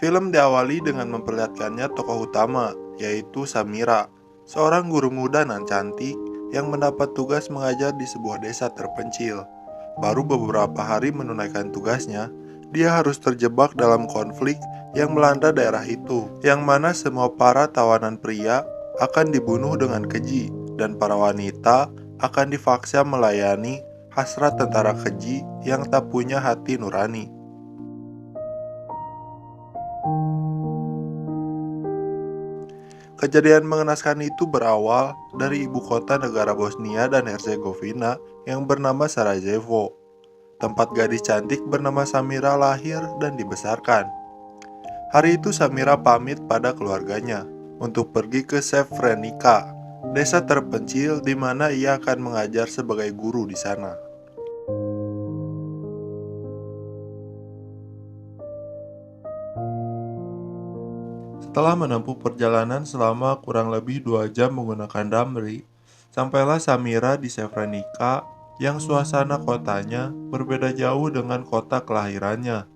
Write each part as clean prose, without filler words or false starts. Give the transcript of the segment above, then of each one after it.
Film diawali dengan memperlihatkannya tokoh utama, yaitu Samira, seorang guru muda nan cantik yang mendapat tugas mengajar di sebuah desa terpencil. Baru beberapa hari menunaikan tugasnya, dia harus terjebak dalam konflik yang melanda daerah itu, yang mana semua para tawanan pria akan dibunuh dengan keji, dan para wanita akan dipaksa melayani hasrat tentara keji yang tak punya hati nurani. Kejadian mengenaskan itu berawal dari ibu kota negara Bosnia dan Herzegovina yang bernama Sarajevo, tempat gadis cantik bernama Samira lahir dan dibesarkan. Hari itu Samira pamit pada keluarganya untuk pergi ke Srebrenica, desa terpencil di mana ia akan mengajar sebagai guru di sana. Setelah menempuh perjalanan selama kurang lebih 2 jam menggunakan Damri, sampailah Samira di Srebrenica yang suasana kotanya berbeda jauh dengan kota kelahirannya.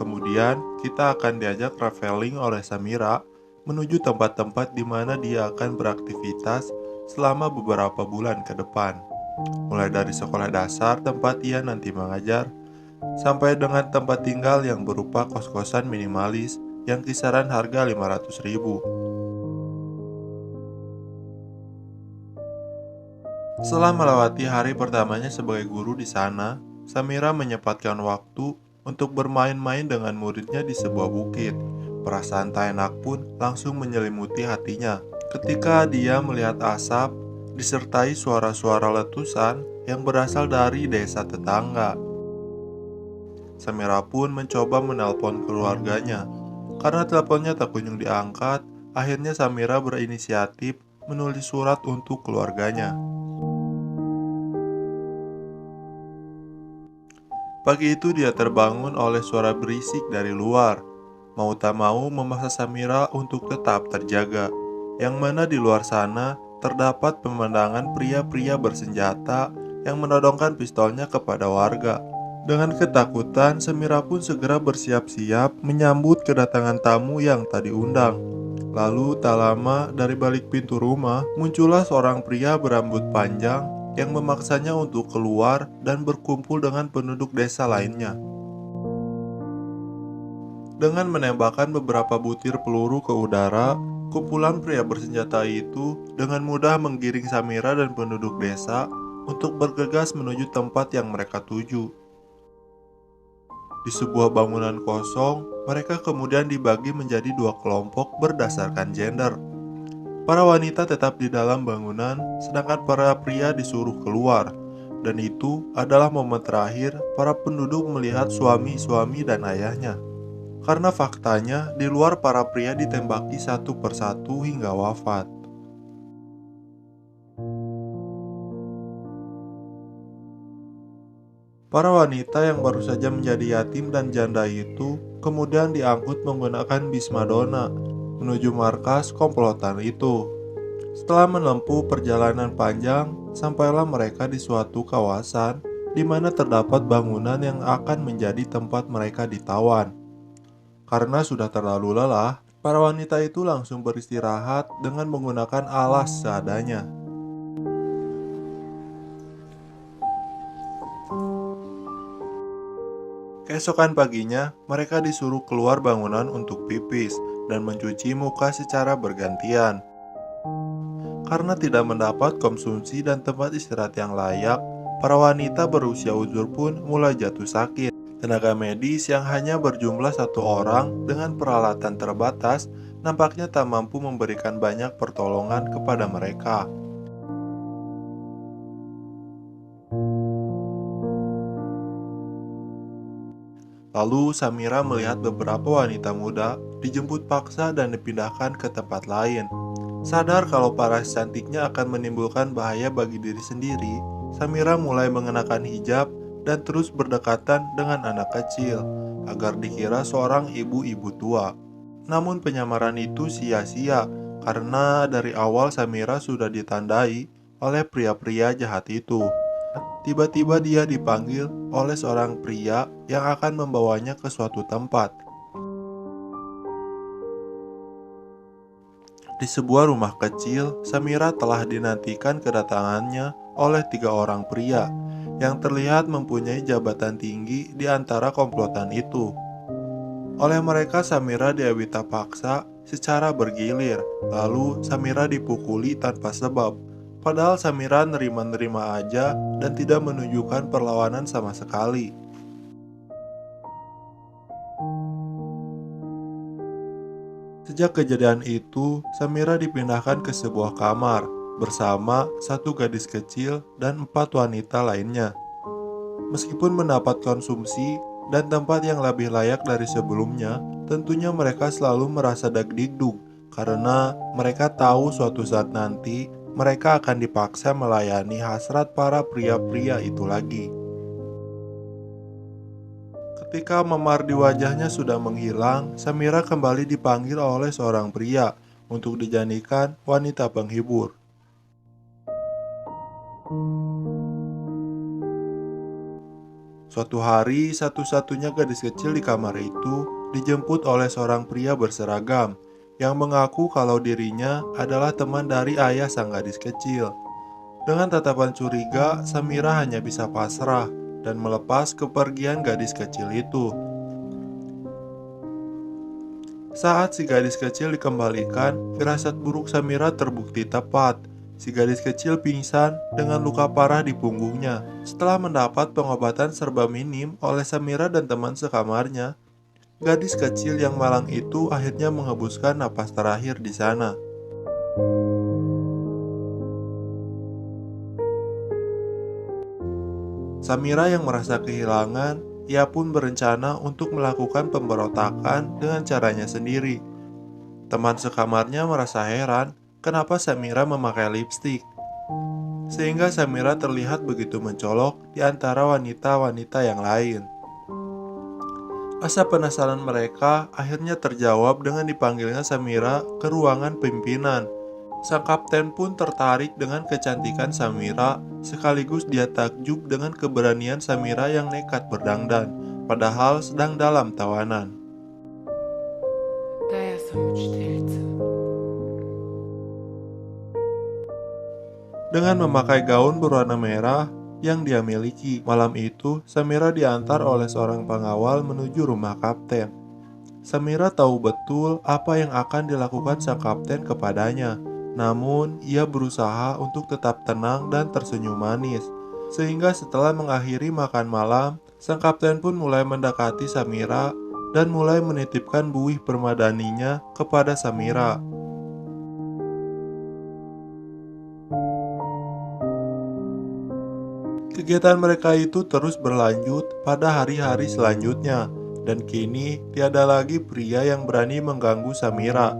Kemudian, kita akan diajak traveling oleh Samira menuju tempat-tempat di mana dia akan beraktivitas selama beberapa bulan ke depan. Mulai dari sekolah dasar tempat ia nanti mengajar, sampai dengan tempat tinggal yang berupa kos-kosan minimalis yang kisaran harga 500.000. Setelah melewati hari pertamanya sebagai guru di sana, Samira menyempatkan waktu untuk bermain-main dengan muridnya di sebuah bukit. Perasaan tak enak pun langsung menyelimuti hatinya ketika dia melihat asap disertai suara-suara letusan yang berasal dari desa tetangga. Samira pun mencoba menelpon keluarganya. Karena teleponnya tak kunjung diangkat, akhirnya Samira berinisiatif menulis surat untuk keluarganya. Pagi itu dia terbangun oleh suara berisik dari luar. Mau tak mau memaksa Samira untuk tetap terjaga, yang mana di luar sana terdapat pemandangan pria-pria bersenjata yang menodongkan pistolnya kepada warga. Dengan ketakutan, Samira pun segera bersiap-siap menyambut kedatangan tamu yang tak diundang. Lalu tak lama dari balik pintu rumah muncullah seorang pria berambut panjang yang memaksanya untuk keluar dan berkumpul dengan penduduk desa lainnya. Dengan menembakkan beberapa butir peluru ke udara, kumpulan pria bersenjata itu dengan mudah menggiring Samira dan penduduk desa untuk bergegas menuju tempat yang mereka tuju. Di sebuah bangunan kosong, mereka kemudian dibagi menjadi 2 kelompok berdasarkan gender. Para wanita tetap di dalam bangunan, sedangkan para pria disuruh keluar. Dan itu adalah momen terakhir para penduduk melihat suami-suami dan ayahnya. Karena faktanya, di luar para pria ditembaki satu persatu hingga wafat. Para wanita yang baru saja menjadi yatim dan janda itu kemudian diangkut menggunakan bis Madonna menuju markas komplotan itu. Setelah menempuh perjalanan panjang, sampailah mereka di suatu kawasan di mana terdapat bangunan yang akan menjadi tempat mereka ditawan. Karena sudah terlalu lelah, para wanita itu langsung beristirahat dengan menggunakan alas seadanya. Keesokan paginya, mereka disuruh keluar bangunan untuk pipis dan mencuci muka secara bergantian. Karena tidak mendapat konsumsi dan tempat istirahat yang layak, para wanita berusia uzur pun mulai jatuh sakit. Tenaga medis yang hanya berjumlah 1 orang dengan peralatan terbatas nampaknya tak mampu memberikan banyak pertolongan kepada mereka. Lalu Samira melihat beberapa wanita muda dijemput paksa dan dipindahkan ke tempat lain. Sadar kalau paras cantiknya akan menimbulkan bahaya bagi diri sendiri, Samira mulai mengenakan hijab dan terus berdekatan dengan anak kecil agar dikira seorang ibu-ibu tua. Namun penyamaran itu sia-sia karena dari awal Samira sudah ditandai oleh pria-pria jahat itu. tiba-tiba dia dipanggil oleh seorang pria yang akan membawanya ke suatu tempat. Di sebuah rumah kecil, Samira telah dinantikan kedatangannya oleh 3 orang pria yang terlihat mempunyai jabatan tinggi di antara komplotan itu. Oleh mereka, Samira diawita paksa secara bergilir, lalu Samira dipukuli tanpa sebab. Padahal Samira nerima-nerima aja dan tidak menunjukkan perlawanan sama sekali. Sejak kejadian itu, Samira dipindahkan ke sebuah kamar bersama 1 gadis kecil dan 4 wanita lainnya. Meskipun mendapat konsumsi dan tempat yang lebih layak dari sebelumnya, tentunya mereka selalu merasa dagdikduk karena mereka tahu suatu saat nanti mereka akan dipaksa melayani hasrat para pria-pria itu lagi. Ketika memar di wajahnya sudah menghilang, Samira kembali dipanggil oleh seorang pria untuk dijadikan wanita penghibur. Suatu hari, satu-satunya gadis kecil di kamar itu dijemput oleh seorang pria berseragam yang mengaku kalau dirinya adalah teman dari ayah sang gadis kecil. Dengan tatapan curiga, Samira hanya bisa pasrah dan melepas kepergian gadis kecil itu. Saat si gadis kecil dikembalikan, firasat buruk Samira terbukti tepat. Si gadis kecil pingsan dengan luka parah di punggungnya. Setelah mendapat pengobatan serba minim oleh Samira dan teman sekamarnya, gadis kecil yang malang itu akhirnya menghembuskan napas terakhir di sana. Samira yang merasa kehilangan, ia pun berencana untuk melakukan pemberontakan dengan caranya sendiri. Teman sekamarnya merasa heran kenapa Samira memakai lipstik, sehingga Samira terlihat begitu mencolok di antara wanita-wanita yang lain. Rasa penasaran mereka akhirnya terjawab dengan dipanggilnya Samira ke ruangan pimpinan. Sang kapten pun tertarik dengan kecantikan Samira, sekaligus dia takjub dengan keberanian Samira yang nekat berdangdan, padahal sedang dalam tawanan. Да, я сам учительница. Dengan memakai gaun berwarna merah yang dia miliki, malam itu Samira diantar oleh seorang pengawal menuju rumah kapten. Samira tahu betul apa yang akan dilakukan sang kapten kepadanya. Namun, ia berusaha untuk tetap tenang dan tersenyum manis. Sehingga setelah mengakhiri makan malam, sang kapten pun mulai mendekati Samira dan mulai menitipkan buih permadaninya kepada Samira. Kegiatan mereka itu terus berlanjut pada hari-hari selanjutnya, dan kini tiada lagi pria yang berani mengganggu Samira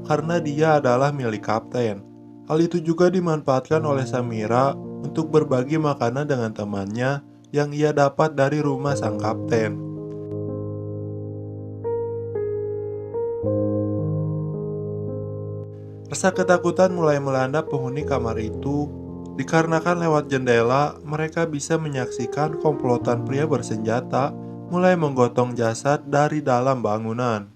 karena dia adalah milik kapten. Hal itu juga dimanfaatkan oleh Samira untuk berbagi makanan dengan temannya yang ia dapat dari rumah sang kapten. Rasa ketakutan mulai melanda penghuni kamar itu dikarenakan lewat jendela mereka bisa menyaksikan komplotan pria bersenjata mulai menggotong jasad dari dalam bangunan.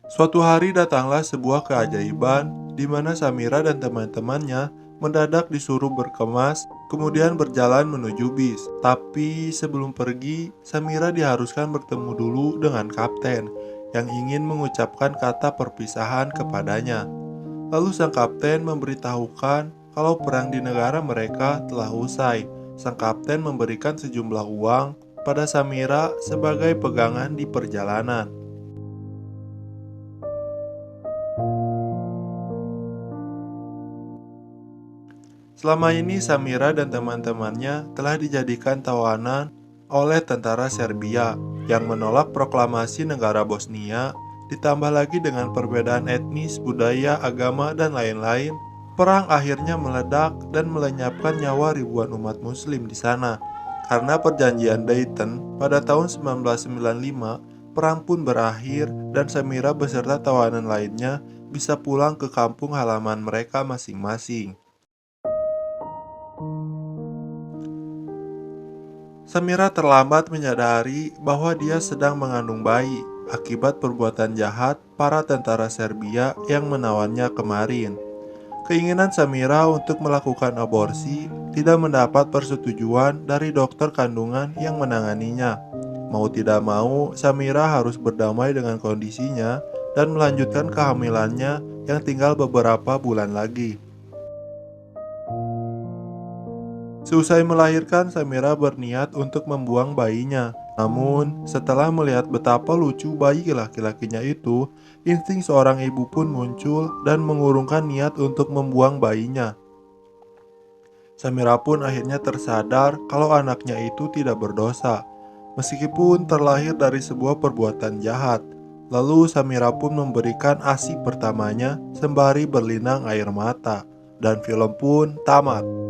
Suatu hari datanglah sebuah keajaiban di mana Samira dan teman-temannya mendadak disuruh berkemas kemudian berjalan menuju bis. Tapi sebelum pergi, Samira diharuskan bertemu dulu dengan kapten yang ingin mengucapkan kata perpisahan kepadanya. Lalu sang kapten memberitahukan kalau perang di negara mereka telah usai. Sang kapten memberikan sejumlah uang pada Samira sebagai pegangan di perjalanan. Selama ini Samira dan teman-temannya telah dijadikan tawanan oleh tentara Serbia yang menolak proklamasi negara Bosnia, ditambah lagi dengan perbedaan etnis, budaya, agama, dan lain-lain. Perang akhirnya meledak dan melenyapkan nyawa ribuan umat muslim di sana. Karena perjanjian Dayton pada tahun 1995, perang pun berakhir dan Samira beserta tawanan lainnya bisa pulang ke kampung halaman mereka masing-masing. Samira terlambat menyadari bahwa dia sedang mengandung bayi akibat perbuatan jahat para tentara Serbia yang menawannya kemarin. Keinginan Samira untuk melakukan aborsi tidak mendapat persetujuan dari dokter kandungan yang menanganinya. Mau tidak mau, Samira harus berdamai dengan kondisinya dan melanjutkan kehamilannya yang tinggal beberapa bulan lagi. Seusai melahirkan, Samira berniat untuk membuang bayinya. Namun, setelah melihat betapa lucu bayi laki-lakinya itu, insting seorang ibu pun muncul dan mengurungkan niat untuk membuang bayinya. Samira pun akhirnya tersadar kalau anaknya itu tidak berdosa, meskipun terlahir dari sebuah perbuatan jahat. Lalu Samira pun memberikan ASI pertamanya sembari berlinang air mata, dan film pun tamat.